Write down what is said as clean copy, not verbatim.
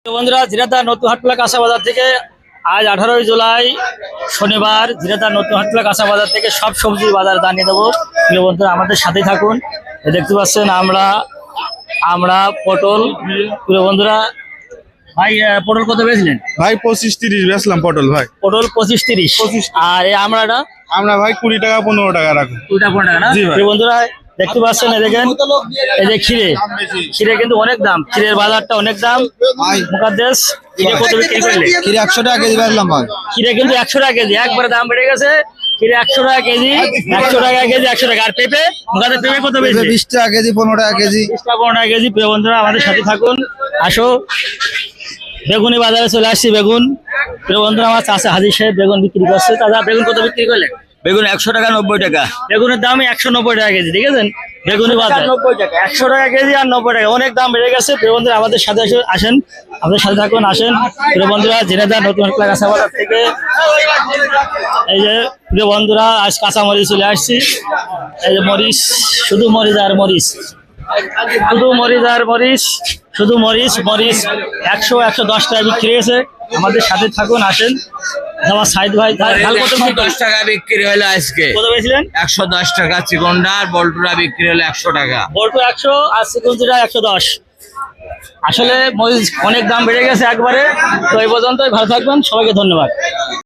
বন্ধুরা, ঝিনাইদহ নতুন হাটখোলা কাঁচা বাজার থেকে আজ 18 জুলাই শনিবার ঝিনাইদহ নতুন হাটখোলা কাঁচা বাজার থেকে সব সবজির বাজার জানিয়ে দেবো। প্রিয় বন্ধুরা, আমাদের সাথেই থাকুন। দেখতে পাচ্ছেন আমরা পটল। প্রিয় বন্ধুরা, ভাই পটল কত বেচলেন? ভাই 25-30 বেচলাম পটল ভাই। পটল 25-30। আর এই আমরাটা আমরা ভাই 20 টাকা 15 টাকা রাখুন। 2-15 টাকা না? জি ভাই। প্রিয় বন্ধুরা, দেখতে পাচ্ছেন, দেখেন এই যে ক্ষীরে কিন্তু অনেক দাম। ক্ষীরের বাজারটা অনেক দাম। মুকাদ্দেস, ক্ষীরে কত বিক্রি করলে? ক্ষীরে 100 টাকা কেজি বেচলাম ভাই। ক্ষীরে কিন্তু 100 টাকা কেজি, একবারে দাম বেড়ে গেছে। ক্ষীরে 100 টাকা কেজি, 100 টাকা কেজি, 100 টাকা। আর পেঁপে, মুকাদ্দেস পেঁপে কত বেশি? 20 টাকা কেজি, 15 টাকা কেজি। 20 টাকা 15 টাকা কেজি। প্রিয় বন্ধুরা, আমাদের সাথে থাকুন, আসো। বেগুনি বাজারে চলে আসছি। বেগুন, প্রিয় বন্ধুরা, আমার চাচা হাজির সাহেব বেগুন বিক্রি করছে। দাদা, বেগুন কত বিক্রি করলেন? বেগুন 100 টাকা 90 টাকা। বেগুনের দাম 190 টাকা কেজি, দেখেছেন? বেগুনি বাজার 90 টাকা। 100 টাকা কেজি আর 90 টাকা, অনেক দাম বেড়ে গেছে। প্রিয় বন্ধুরা, আমাদের সাথে আসেন, আমাদের সাথে থাকুন, আসেন। প্রিয় বন্ধুরা, ঝিনাইদহ নতুন হাটখোলা কাঁচা বাজার থেকে এই যে প্রিয় বন্ধুরা, আজ কাঁচা মরিচ চলে আসছি। এই যে মরিচ, শুধু মরিচ আর মরিচ, শুধু মরিচ আর মরিচ, শুধু মরিচ। 100-110 টাকা বিক্রি হয়েছে। আমাদের সাথে থাকুন, আসেন। আমার সাইদ ভাই, ঝাল কত? 110 টাকা বিক্রি হলো আজকে। কত পেয়েছিলেন? 110 টাকা চিকনটা, আর বল্টুরা বিক্রি হলো 100 টাকা। বল্টু 100 আর সিকুঞ্জিটা 110। আসলে মরিচ অনেক দাম বেড়ে গেছে একবারে। তো এই পর্যন্তই, ভালো থাকবেন, সবাইকে ধন্যবাদ।